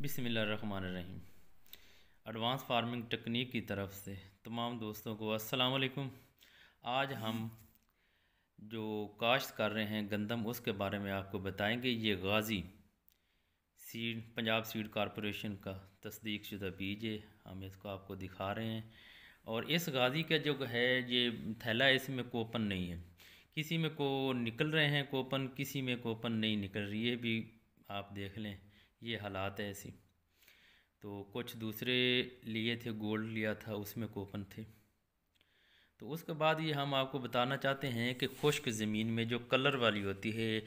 बिस्मिल्लाहिर्रहमानिर्रहीम। Advance farming technique की तरफ से तमाम दोस्तों को अस्सलाम वालेकुम। आज हम जो काश्त कर रहे हैं गंदम, उसके बारे में आपको बताएंगे। ये Ghazi seed, Punjab seed corporation का तस्दीक शुदा बीज है। हम इसको आपको दिखा रहे हैं। और इस गाज़ी का जो है ये थैला है, इसमें कोपन नहीं है। किसी में को निकल रहे हैं कोपन, किसी में कोपन नहीं निकल रही है। भी आप देख लें, ये हालात है ऐसी। तो कुछ दूसरे लिए थे, गोल्ड लिया था, उसमें कोपन थे। तो उसके बाद ये हम आपको बताना चाहते हैं कि खुश्क ज़मीन में जो कलर वाली होती है,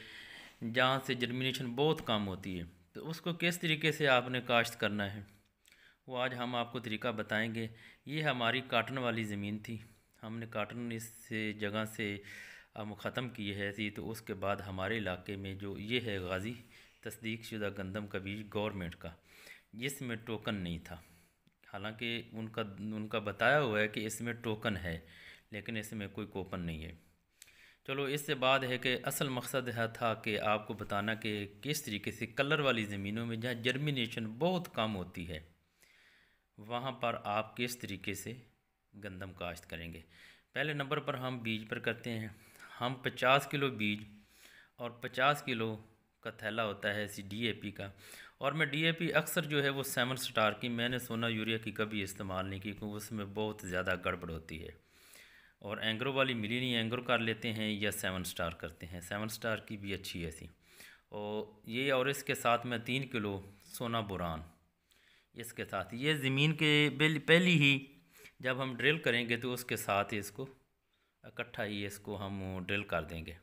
जहाँ से जर्मिनेशन बहुत कम होती है, तो उसको किस तरीके से आपने काश्त करना है, वो आज हम आपको तरीका बताएंगे। ये हमारी काटन वाली ज़मीन थी, हमने काटन इस जगह से हम ख़त्म की है थी। तो उसके बाद हमारे इलाके में जो ये है गाज़ी तस्दीक शुदा गंदम का बीज गवर्नमेंट का, जिसमें टोकन नहीं था। हालांकि उनका उनका बताया हुआ है कि इसमें टोकन है, लेकिन इसमें कोई कोपन नहीं है। चलो, इससे बाद है कि असल मकसद है था कि आपको बताना कि किस तरीके से कलर वाली ज़मीनों में जहाँ जर्मिनेशन बहुत कम होती है, वहाँ पर आप किस तरीके से गंदम काश्त करेंगे। पहले नंबर पर हम बीज पर करते हैं। हम 50 किलो बीज और 50 किलो का थैला होता है इसी डीएपी का। और मैं डीएपी अक्सर जो है वो 7 स्टार की, मैंने सोना यूरिया की कभी इस्तेमाल नहीं की, क्योंकि उसमें बहुत ज़्यादा गड़बड़ होती है। और एंग्रो वाली मिली नहीं, एंग्रो कर लेते हैं या 7 स्टार करते हैं। 7 स्टार की भी अच्छी है ऐसी। और इसके साथ में 3 किलो सोना बुरान। इसके साथ ये ज़मीन के पहली ही जब हम ड्रिल करेंगे तो उसके साथ ही इसको इकट्ठा ही इसको हम ड्रिल कर देंगे।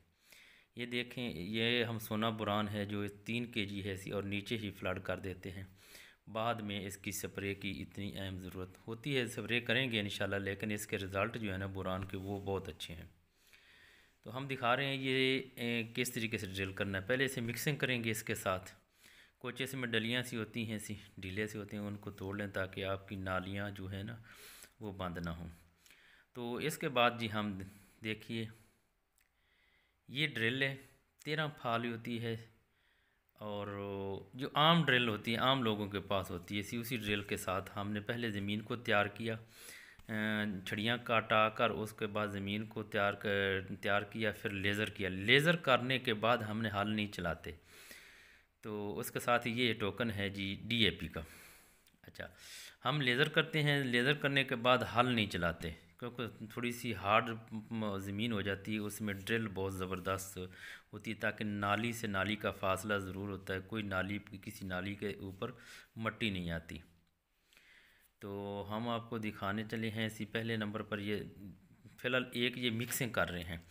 ये देखें, ये हम सोना बुरान है जो 3 kg है इसी, और नीचे ही फ्लड कर देते हैं। बाद में इसकी स्प्रे की इतनी अहम ज़रूरत होती है, स्प्रे करेंगे इंशाल्लाह, लेकिन इसके रिज़ल्ट जो है ना बुरान के, वो बहुत अच्छे हैं। तो हम दिखा रहे हैं ये किस तरीके से ड्रिल करना है। पहले इसे मिक्सिंग करेंगे इसके साथ। कुछ इसमें डलियाँ सी होती हैं, सी ढीले सी होती हैं, उनको तोड़ लें ताकि आपकी नालियाँ जो है ना वो बंद ना हों। तो इसके बाद जी हम देखिए, ये ड्रिल है, 13 फाली होती है। और जो आम ड्रिल होती है, आम लोगों के पास होती है, इसी उसी ड्रिल के साथ हमने पहले ज़मीन को तैयार किया, छड़ियाँ काटा कर उसके बाद ज़मीन को तैयार किया, फिर लेज़र किया। लेज़र करने के बाद हमने हल नहीं चलाते। तो उसके साथ ये टोकन है जी डीएपी का। अच्छा, हम लेज़र करते हैं, लेज़र करने के बाद हल नहीं चलाते, क्योंकि थोड़ी सी हार्ड ज़मीन हो जाती है, उसमें ड्रिल बहुत ज़बरदस्त होती है, ताकि नाली से नाली का फासला ज़रूर होता है, कोई नाली किसी नाली के ऊपर मट्टी नहीं आती। तो हम आपको दिखाने चले हैं इसी पहले नंबर पर। ये फ़िलहाल एक ये मिक्सिंग कर रहे हैं।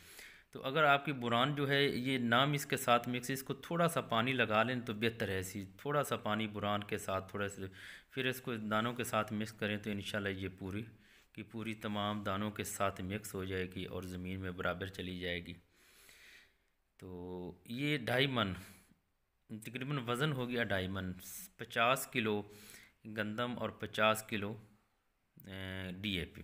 तो अगर आपकी बुरान जो है ये नाम इसके साथ मिक्स, इसको थोड़ा सा पानी लगा लें तो बेहतर है। इसी थोड़ा सा पानी बुरान के साथ थोड़ा सा, फिर इसको दानों के साथ मिक्स करें तो इंशाल्लाह ये पूरी की पूरी तमाम दानों के साथ मिक्स हो जाएगी और ज़मीन में बराबर चली जाएगी। तो ये 2.5 मन तकरीबन वज़न हो गया, 2.5 मन। 50 किलो गंदम और 50 किलो डीएपी।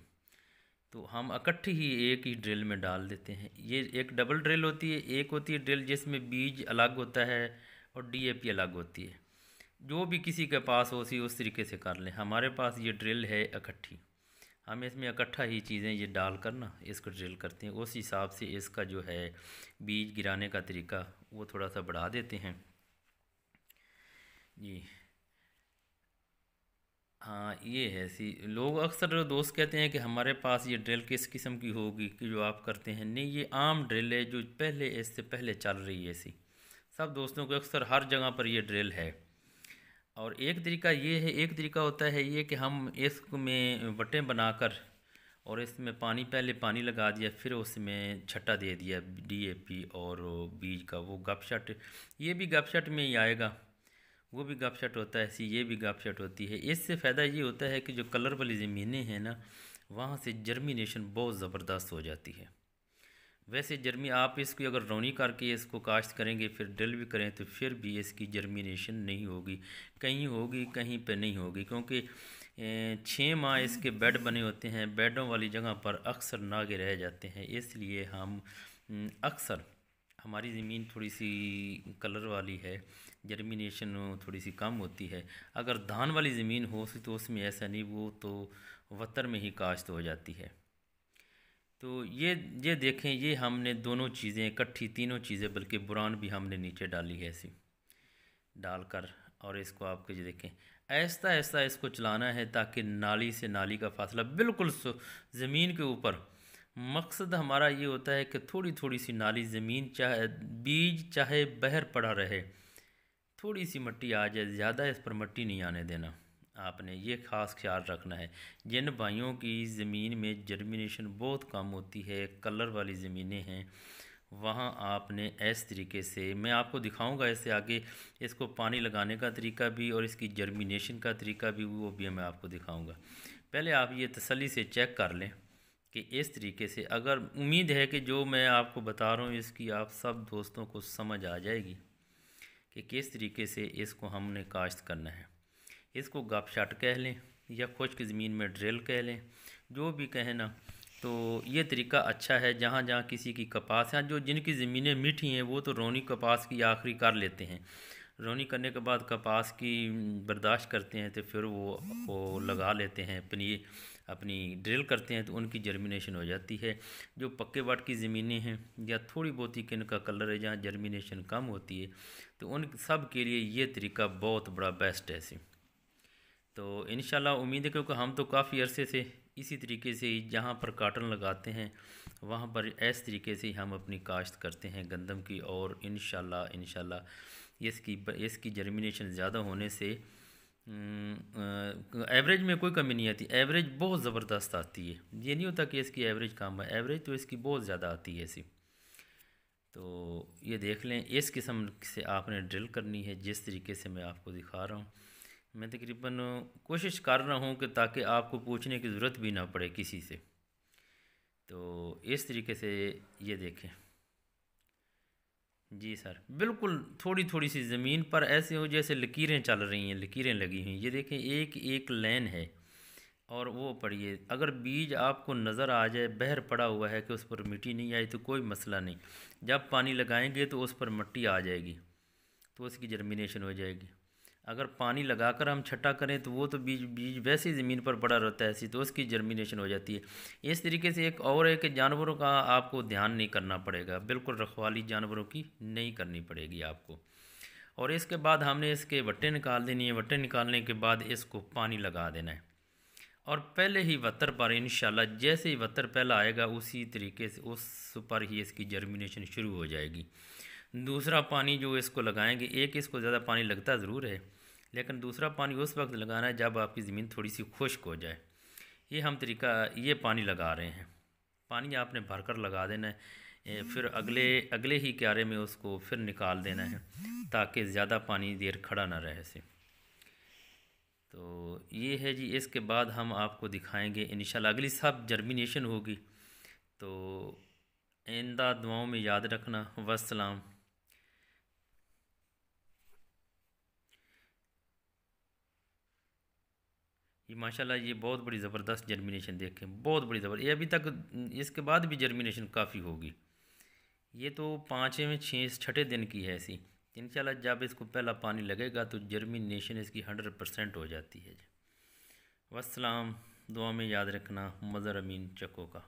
तो हम इकट्ठी ही एक ही ड्रिल में डाल देते हैं। ये एक डबल ड्रिल होती है, एक होती है ड्रिल जिसमें बीज अलग होता है और डीएपी अलग होती है। जो भी किसी के पास हो सी उस तरीके से कर लें। हमारे पास ये ड्रिल है इकट्ठी, हम इसमें इकट्ठा ही चीज़ें ये डाल कर ना इसको ड्रिल करते हैं। उस हिसाब से इसका जो है बीज गिराने का तरीका वो थोड़ा सा बढ़ा देते हैं जी। हाँ, ये है सी। लोग अक्सर दोस्त कहते हैं कि हमारे पास ये ड्रिल किस किस्म की होगी कि जो आप करते हैं। नहीं, ये आम ड्रिल है जो पहले इससे पहले चल रही है सी। सब दोस्तों को अक्सर हर जगह पर ये ड्रिल है। और एक तरीका ये है, एक तरीका होता है ये कि हम इसमें वटें बनाकर और इसमें पहले पानी लगा दिया, फिर उसमें छट्टा दे दिया डीएपी और बीज का। वो गपशट, ये भी गपशट में ही आएगा, वो भी गपशट होता है, ऐसी ये भी गपशट होती है। इससे फ़ायदा ये होता है कि जो कलर वाली ज़मीनें हैं ना, वहाँ से जर्मिनेशन बहुत ज़बरदस्त हो जाती है। वैसे जर्मी आप इसकी अगर रौनी करके इसको काश्त करेंगे, फिर ड्रिल भी करें, तो फिर भी इसकी जर्मिनेशन नहीं होगी। कहीं होगी, कहीं पे नहीं होगी, क्योंकि 6 माह इसके बेड बने होते हैं। बेडों वाली जगह पर अक्सर नागे रह जाते हैं। इसलिए हम अक्सर, हमारी ज़मीन थोड़ी सी कलर वाली है, जर्मिनेशन थोड़ी सी कम होती है। अगर धान वाली ज़मीन हो तो उसमें ऐसा नहीं, वो तो वतर में ही काश्त हो जाती है। तो ये देखें, ये हमने दोनों चीज़ें इकट्ठी, तीनों चीज़ें, बल्कि बुरान भी हमने नीचे डाली है ऐसी डालकर, और इसको आपके ये देखें ऐसा ऐसा इसको चलाना है ताकि नाली से नाली का फासला बिल्कुल ज़मीन के ऊपर। मकसद हमारा ये होता है कि थोड़ी थोड़ी सी नाली, ज़मीन चाहे बीज चाहे बहर पड़ा रहे, थोड़ी सी मिट्टी आ जाए, ज़्यादा इस पर मिट्टी नहीं आने देना। आपने ये ख़ास ख्याल रखना है। जिन भाइयों की ज़मीन में जर्मिनेशन बहुत कम होती है, कलर वाली ज़मीनें हैं, वहाँ आपने इस तरीके से, मैं आपको दिखाऊंगा इससे आगे, इसको पानी लगाने का तरीका भी और इसकी जर्मिनेशन का तरीका भी, वो भी मैं आपको दिखाऊंगा। पहले आप ये तसल्ली से चेक कर लें कि इस तरीके से, अगर उम्मीद है कि जो मैं आपको बता रहा हूँ इसकी आप सब दोस्तों को समझ आ जाएगी कि किस तरीके से इसको हमने काश्त करना है। इसको गप शट कह लें या खुश्क ज़मीन में ड्रिल कह लें, जो भी कहें ना, तो ये तरीका अच्छा है। जहाँ जहाँ किसी की कपास है, जो जिनकी ज़मीनें मीठी हैं वो तो रोनी कपास की आखिरी कर लेते हैं, रोनी करने के बाद कपास की बर्दाश्त करते हैं, तो फिर वो लगा लेते हैं अपनी ड्रिल करते हैं, तो उनकी जर्मिनेशन हो जाती है। जो पक्के वाट की ज़मीनें हैं या थोड़ी बहुत ही किन का कलर है, जहाँ जर्मिनेशन कम होती है, तो उन सब के लिए ये तरीका बहुत बड़ा बेस्ट है ऐसे। तो इंशाल्लाह उम्मीद है, क्योंकि हम तो काफ़ी अरसे से इसी तरीके से ही जहाँ पर काटन लगाते हैं वहाँ पर इस तरीके से ही हम अपनी काश्त करते हैं गंदम की, और इंशाल्लाह इसकी जर्मिनेशन ज़्यादा होने से एवरेज में कोई कमी नहीं आती। एवरेज बहुत ज़बरदस्त आती है, ये नहीं होता कि इसकी एवरेज कम है, एवरेज तो इसकी बहुत ज़्यादा आती है ऐसी। तो ये देख लें, इस किस्म से आपने ड्रिल करनी है जिस तरीके से मैं आपको दिखा रहा हूँ। मैं तकरीबन कोशिश कर रहा हूँ कि ताकि आपको पूछने की ज़रूरत भी ना पड़े किसी से। तो इस तरीके से ये देखें जी सर, बिल्कुल थोड़ी थोड़ी सी ज़मीन पर ऐसे हो जैसे लकीरें चल रही हैं, लकीरें लगी हुई। ये देखें एक एक लाइन है और वो पढ़िए, अगर बीज आपको नज़र आ जाए बहर पड़ा हुआ है कि उस पर मिट्टी नहीं आई तो कोई मसला नहीं, जब पानी लगाएंगे तो उस पर मिट्टी आ जाएगी, तो उसकी जर्मिनेशन हो जाएगी। अगर पानी लगाकर हम छट्टा करें तो वो तो बीज बीज वैसे ही ज़मीन पर पड़ा रहता है ऐसी, तो उसकी जर्मिनेशन हो जाती है। इस तरीके से एक और है कि जानवरों का आपको ध्यान नहीं करना पड़ेगा, बिल्कुल रखवाली जानवरों की नहीं करनी पड़ेगी आपको। और इसके बाद हमने इसके वट्टे निकाल देनी है। वट्टे निकालने के बाद इसको पानी लगा देना है, और पहले ही वतर पर इंशाल्लाह जैसे ही वतर पहला आएगा उसी तरीके से उस पर ही इसकी जर्मिनेशन शुरू हो जाएगी। दूसरा पानी जो इसको लगाएंगे, एक इसको ज़्यादा पानी लगता ज़रूर है, लेकिन दूसरा पानी उस वक्त लगाना है जब आपकी ज़मीन थोड़ी सी खुश्क हो जाए। ये हम तरीका, ये पानी लगा रहे हैं, पानी आपने भर कर लगा देना है, फिर अगले ही क्यारे में उसको फिर निकाल देना है ताकि ज़्यादा पानी देर खड़ा ना रहे से। तो ये है जी। इसके बाद हम आपको दिखाएंगे इंशाल्लाह अगली सब जर्मिनेशन होगी। तो आइंदा दुआओं में याद रखना। वस्सलाम। ये माशाल्लाह ये बहुत बड़ी ज़बरदस्त जर्मिनेशन देखें, बहुत बड़ी ज़बरदस्त। ये अभी तक इसके बाद भी जर्मिनेशन काफ़ी होगी। ये तो 5वें 6 दिन की है ऐसी। इंशाल्लाह जब इसको पहला पानी लगेगा तो जर्मिनेशन इसकी 100% हो जाती है। वस्सलाम। दुआ में याद रखना। मज़हर अमीन चक्को का।